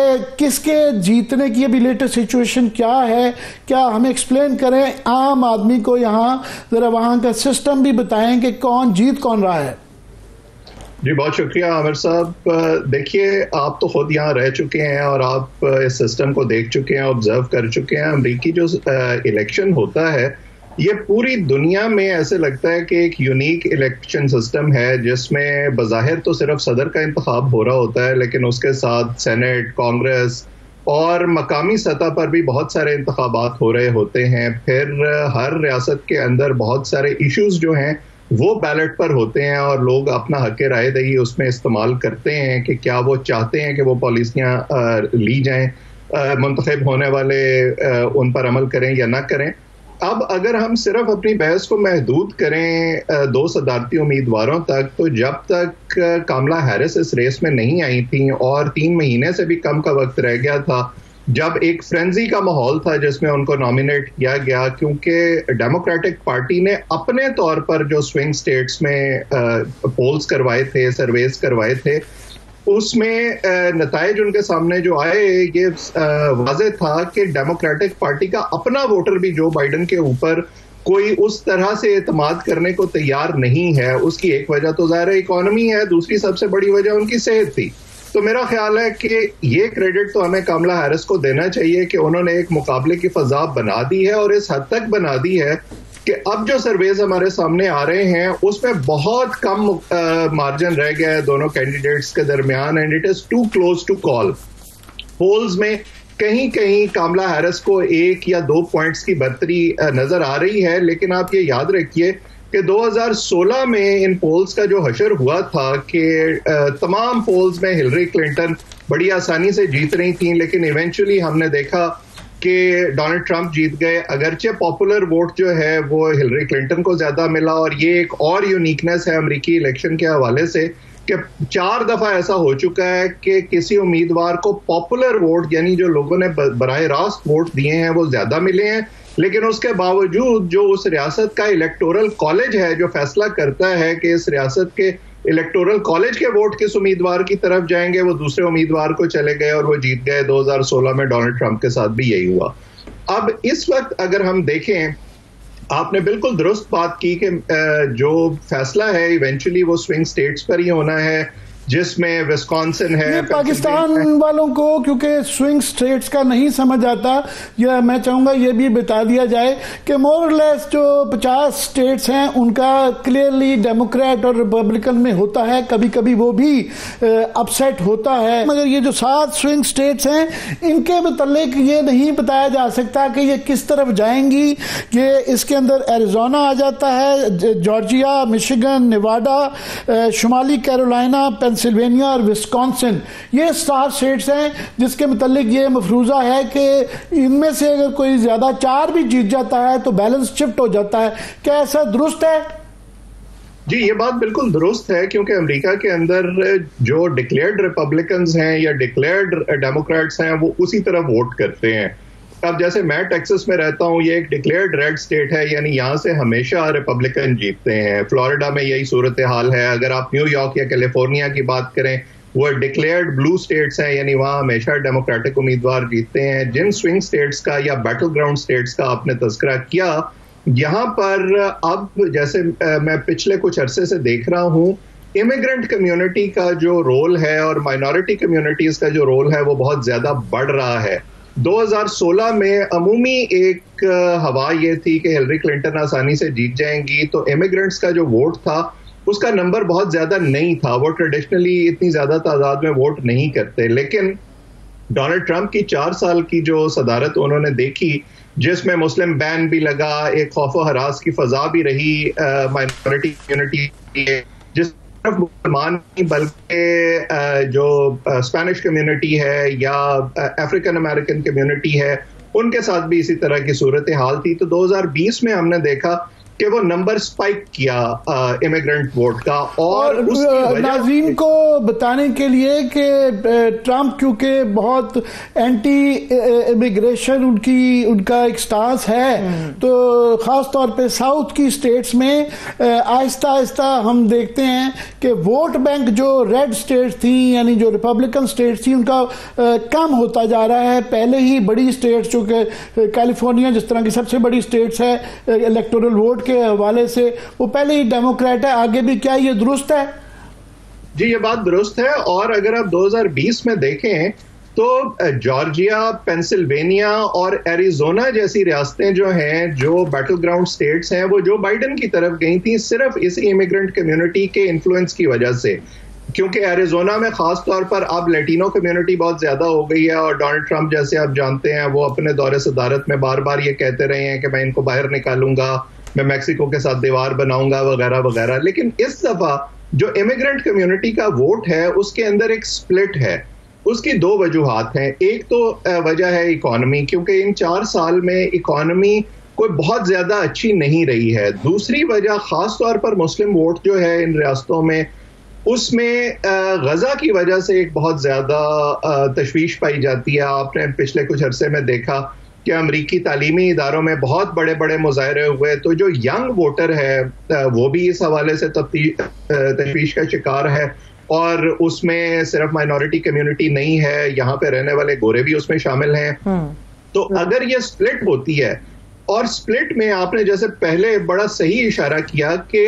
किसके जीतने की अभी लेटेस्ट सिचुएशन क्या है, क्या हमें एक्सप्लेन करें आम आदमी को, यहाँ जरा वहाँ का सिस्टम भी बताएं कि कौन जीत कौन रहा है। जी बहुत शुक्रिया आमिर साहब। देखिए, आप तो खुद यहाँ रह चुके हैं और आप इस सिस्टम को देख चुके हैं, ऑब्जर्व कर चुके हैं। अमेरिकी जो इलेक्शन होता है ये पूरी दुनिया में ऐसे लगता है कि एक यूनिक इलेक्शन सिस्टम है जिसमें बज़ाहिर तो सिर्फ सदर का इंतखाब हो रहा होता है, लेकिन उसके साथ सेनेट, कांग्रेस और मकामी सतह पर भी बहुत सारे इंतखाबात हो रहे होते हैं। फिर हर रियासत के अंदर बहुत सारे इश्यूज जो हैं वो बैलेट पर होते हैं और लोग अपना हक राय दही उसमें इस्तेमाल करते हैं कि क्या वो चाहते हैं कि वो पॉलिसियाँ ली जाएं, मुंतखब होने वाले उन पर अमल करें या ना करें। अब अगर हम सिर्फ अपनी बहस को महदूद करें दो सदारती उम्मीदवारों तक, तो जब तक कमला हैरिस इस रेस में नहीं आई थी और 3 महीने से भी कम का वक्त रह गया था, जब एक फ्रेंजी का माहौल था जिसमें उनको नॉमिनेट किया गया, क्योंकि डेमोक्रेटिक पार्टी ने अपने तौर पर जो स्विंग स्टेट्स में पोल्स करवाए थे, सर्वेस करवाए थे, उसमें नताइज उनके सामने जो आए ये वाज़ेह था कि डेमोक्रेटिक पार्टी का अपना वोटर भी जो बाइडेन के ऊपर कोई उस तरह से एतमाद करने को तैयार नहीं है। उसकी एक वजह तो ज़ाहिर इकोनॉमी है, दूसरी सबसे बड़ी वजह उनकी सेहत थी। तो मेरा ख्याल है कि ये क्रेडिट तो हमें कमला हैरिस को देना चाहिए कि उन्होंने एक मुकाबले की फजा बना दी है, और इस हद तक बना दी है कि अब जो सर्वेज हमारे सामने आ रहे हैं उसमें बहुत कम मार्जिन रह गया है दोनों कैंडिडेट्स के दरमियान, and it is too close to call. Polls में कहीं कहीं कमला हैरिस को 1 या 2 पॉइंट्स की बढ़तरी नजर आ रही है, लेकिन आप ये याद रखिए कि 2016 में इन पोल्स का जो हशर हुआ था कि तमाम पोल्स में हिलरी क्लिंटन बड़ी आसानी से जीत रही थी, लेकिन इवेंचुअली हमने देखा कि डोनाल्ड ट्रंप जीत गए। अगरचे पॉपुलर वोट जो है वो हिलरी क्लिंटन को ज्यादा मिला, और ये एक और यूनिकनेस है अमेरिकी इलेक्शन के हवाले से कि 4 दफा ऐसा हो चुका है कि किसी उम्मीदवार को पॉपुलर वोट, यानी जो लोगों ने बराह रास्त वोट दिए हैं, वो ज्यादा मिले हैं, लेकिन उसके बावजूद जो उस रियासत का इलेक्टोरल कॉलेज है जो फैसला करता है कि इस रियासत के इलेक्टोरल कॉलेज के वोट किस उम्मीदवार की तरफ जाएंगे, वो दूसरे उम्मीदवार को चले गए और वो जीत गए। 2016 में डोनाल्ड ट्रंप के साथ भी यही हुआ। अब इस वक्त अगर हम देखें, आपने बिल्कुल दुरुस्त बात की कि जो फैसला है इवेंचुअली वो स्विंग स्टेट्स पर ही होना है, जिसमें विस्कॉन्सिन है। पाकिस्तान वालों को क्योंकि स्विंग स्टेट्स का नहीं समझ आता, या मैं चाहूंगा ये भी बता दिया जाए कि मोर लेस जो 50 स्टेट्स हैं उनका क्लियरली डेमोक्रेट और रिपब्लिकन में होता है, कभी कभी वो भी अपसेट होता है, मगर ये जो 7 स्विंग स्टेट्स हैं इनके मुतालिक ये नहीं बताया जा सकता कि ये किस तरफ जाएंगी। ये इसके अंदर एरिजोना आ जाता है, जॉर्जिया, मिशिगन, नेवाडा, शुमाली कैरोलिना, पेंसिल्वेनिया और विस्कॉन्सिन, ये 7 स्टेट्स हैं जिसके मुतालिक ये मफरूजा है कि इनमें से अगर कोई ज्यादा 4 भी जीत जाता है तो बैलेंस शिफ्ट हो जाता है। क्या ऐसा दुरुस्त है? जी ये बात बिल्कुल दुरुस्त है, क्योंकि अमेरिका के अंदर जो डिक्लेयर्ड रिपब्लिकन्स हैं या डिक्लेयर्ड डेमोक्रेट्स हैं वो उसी तरफ वोट करते हैं। अब जैसे मैं टेक्सास में रहता हूँ, ये एक डिक्लेयर्ड रेड स्टेट है, यानी यहाँ से हमेशा रिपब्लिकन जीतते हैं। फ्लोरिडा में यही सूरत हाल है। अगर आप न्यूयॉर्क या कैलिफोर्निया की बात करें, वो डिक्लेयर्ड ब्लू स्टेट्स हैं, यानी वहाँ हमेशा डेमोक्रेटिक उम्मीदवार जीतते हैं। जिन स्विंग स्टेट्स का या बैटल ग्राउंड स्टेट्स का आपने तज़किरा किया, यहाँ पर अब जैसे मैं पिछले कुछ अरसे से देख रहा हूँ, इमिग्रेंट कम्युनिटी का जो रोल है और माइनॉरिटी कम्युनिटीज का जो रोल है वो बहुत ज्यादा बढ़ रहा है। 2016 में अमूमी एक हवा ये थी कि हिलरी क्लिंटन आसानी से जीत जाएंगी, तो इमिग्रेंट्स का जो वोट था उसका नंबर बहुत ज्यादा नहीं था। वो ट्रेडिशनली इतनी ज्यादा तादाद में वोट नहीं करते, लेकिन डोनाल्ड ट्रंप की 4 साल की जो सदारत उन्होंने देखी, जिसमें मुस्लिम बैन भी लगा, एक खौफ व हरास की फजा भी रही माइनॉरिटी कम्युनिटी, जिस मुसलमान नहीं बल्कि जो स्पेनिश कम्युनिटी है या अफ्रीकन अमेरिकन कम्युनिटी है, उनके साथ भी इसी तरह की सूरत हाल थी। तो 2020 में हमने देखा कि वो नंबर स्पाइक किया इमिग्रेंट वोट का। और नाज़रीन को बताने के लिए कि ट्रंप क्योंकि बहुत एंटी इमिग्रेशन उनका एक स्टांस है, तो ख़ास तौर पे साउथ की स्टेट्स में आहिस्ता आहिस्ता हम देखते हैं कि वोट बैंक जो रेड स्टेट्स थी यानी जो रिपब्लिकन स्टेट्स थी उनका कम होता जा रहा है। पहले ही बड़ी स्टेट्स जो कि कैलिफोर्निया जिस तरह की सबसे बड़ी स्टेट्स है इलेक्टोरल वोट के हवाले से, वो पहले ही डेमोक्रेट है। आगे भी क्या ये दुरुस्त है? जी, ये बात दुरुस्त है। और अगर आप 2020 में देखें तो जॉर्जिया, पेंसिल्वेनिया और एरिजोना जैसी रियासतें जो हैं, जो बैटल ग्राउंड स्टेट्स हैं, वो जो बाइडेन की तरफ गई थी सिर्फ इस इमिग्रेंट कम्युनिटी के इन्फ्लुएंस की वजह से। क्योंकि एरिजोना में खास तौर पर अब लैटिनो कम्युनिटी बहुत ज्यादा हो गई है और डोनाल्ड ट्रंप जैसे आप जानते हैं वो अपने दौरे सदारत में बार बार ये कहते रहे हैं कि मैं इनको बाहर निकालूंगा, मैं मैक्सिको के साथ दीवार बनाऊंगा वगैरह वगैरह। लेकिन इस दफा जो इमिग्रेंट कम्युनिटी का वोट है उसके अंदर एक स्प्लिट है। उसकी दो वजूहात हैं। एक तो वजह है इकॉनमी, क्योंकि इन 4 साल में इकॉनमी कोई बहुत ज्यादा अच्छी नहीं रही है। दूसरी वजह खास तौर पर मुस्लिम वोट जो है इन रियासतों में, उसमें गजा की वजह से एक बहुत ज्यादा तशवीश पाई जाती है। आपने पिछले कुछ अरसे में देखा कि अमरीकी तालीमी इदारों में बहुत बड़े बड़े मुजाहरे हुए, तो जो यंग वोटर है वो भी इस हवाले से तशवीश का शिकार है। और उसमें सिर्फ माइनॉरिटी कम्युनिटी नहीं है, यहाँ पे रहने वाले गोरे भी उसमें शामिल हैं। तो अगर ये स्प्लिट होती है, और स्प्लिट में आपने जैसे पहले बड़ा सही इशारा किया कि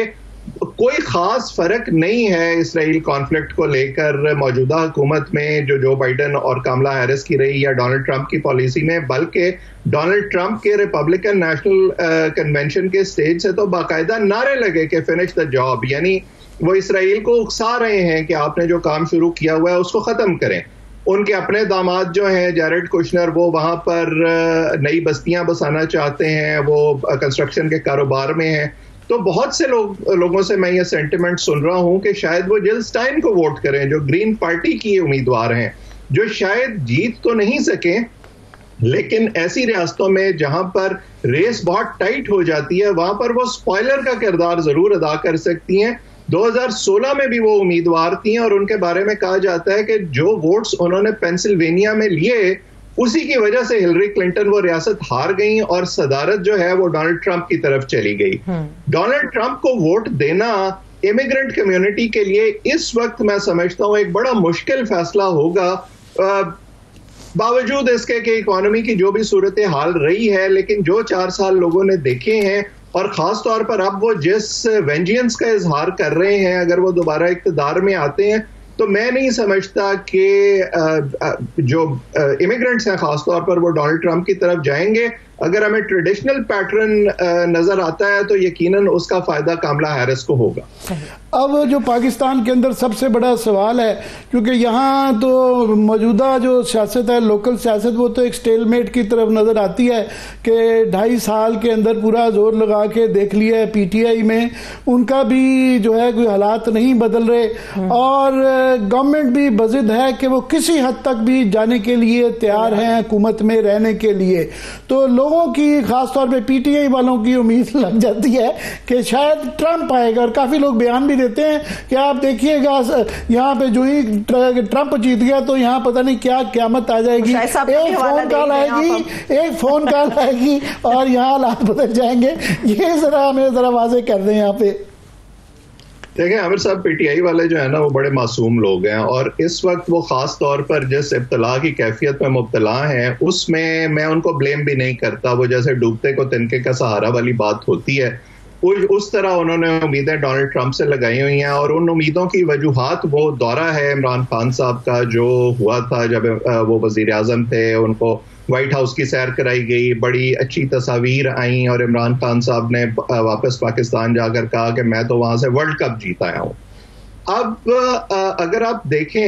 कोई खास फर्क नहीं है इसराइल कॉन्फ्लिक्ट को लेकर मौजूदा हुकूमत में जो बाइडेन और कमला हैरिस की रही या डोनाल्ड ट्रंप की पॉलिसी में, बल्कि डोनाल्ड ट्रंप के रिपब्लिकन नेशनल कन्वेंशन के स्टेज से तो बाकायदा नारे लगे कि फिनिश द जॉब, यानी वो इसराइल को उकसा रहे हैं कि आपने जो काम शुरू किया हुआ है उसको खत्म करें। उनके अपने दामाद जो हैं जैरेड कुशनर, वो वहां पर नई बस्तियां बसाना चाहते हैं, वो कंस्ट्रक्शन के कारोबार में हैं। तो बहुत से लोगों से मैं ये सेंटिमेंट सुन रहा हूं कि शायद वो जिल स्टाइन को वोट करें, जो ग्रीन पार्टी की उम्मीदवार हैं, जो शायद जीत तो नहीं सके लेकिन ऐसी रियासतों में जहां पर रेस बहुत टाइट हो जाती है वहां पर वो स्पॉइलर का किरदार जरूर अदा कर सकती हैं। 2016 में भी वो उम्मीदवार थी और उनके बारे में कहा जाता है कि जो वोट्स उन्होंने पेंसिल्वेनिया में लिए उसी की वजह से हिलरी क्लिंटन वो रियासत हार गई और सदारत जो है वो डोनाल्ड ट्रंप की तरफ चली गई। डोनाल्ड ट्रंप को वोट देना इमिग्रेंट कम्युनिटी के लिए इस वक्त मैं समझता हूं एक बड़ा मुश्किल फैसला होगा, बावजूद इसके कि इकोनॉमी की जो भी सूरत हाल रही है। लेकिन जो 4 साल लोगों ने देखे हैं और खास तौर पर अब वो जिस वेंजियंस का इजहार कर रहे हैं, अगर वो दोबारा इक़्तिदार में आते हैं तो मैं नहीं समझता कि जो इमिग्रेंट्स हैं खासतौर पर वो डोनाल्ड ट्रंप की तरफ जाएंगे। अगर हमें ट्रेडिशनल पैटर्न नजर आता है तो यकीनन उसका फायदा कमला हैरिस को होगा। अब जो पाकिस्तान के अंदर सबसे बड़ा सवाल है, क्योंकि यहाँ तो मौजूदा जो सियासत है, लोकल सियासत, वो तो एक स्टेलमेट की तरफ नजर आती है कि 2.5 साल के अंदर पूरा जोर लगा के देख लिया है पीटीआई में, उनका भी जो है कोई हालात नहीं बदल रहे और गवर्नमेंट भी बजिद है कि वो किसी हद तक भी जाने के लिए तैयार हैं हुकूमत में रहने के लिए। तो लोगों की खासतौर पे पीटीआई वालों की उम्मीद लग जाती है कि शायद ट्रंप आएगा और काफी लोग बयान भी देते हैं कि आप देखिएगा यहाँ पे जो ही ट्रंप जीत गया तो यहाँ पता नहीं क्या क़यामत आ जाएगी, एक फोन कॉल आएगी और यहाँ हालात बदल जाएंगे। ये जरा हमें जरा वाजे कर दें यहाँ पे। देखें आमिर साहब, पीटीआई वाले जो है ना वो बड़े मासूम लोग हैं और इस वक्त वो खास तौर पर जिस इब्तला की कैफियत में मुब्तला हैं उसमें मैं उनको ब्लेम भी नहीं करता। वो जैसे डूबते को तिनके का सहारा वाली बात होती है, उस तरह उन्होंने उम्मीदें डोनाल्ड ट्रंप से लगाई हुई हैं और उन उम्मीदों की वजूहात वो दौरा है इमरान खान साहब का जो हुआ था जब वो वजीर आजम थे, उनको व्हाइट हाउस की सैर कराई गई, बड़ी अच्छी तस्वीर आई और इमरान खान साहब ने वापस पाकिस्तान जाकर कहा कि मैं तो वहां से वर्ल्ड कप जीत आया हूं। अब अगर आप देखें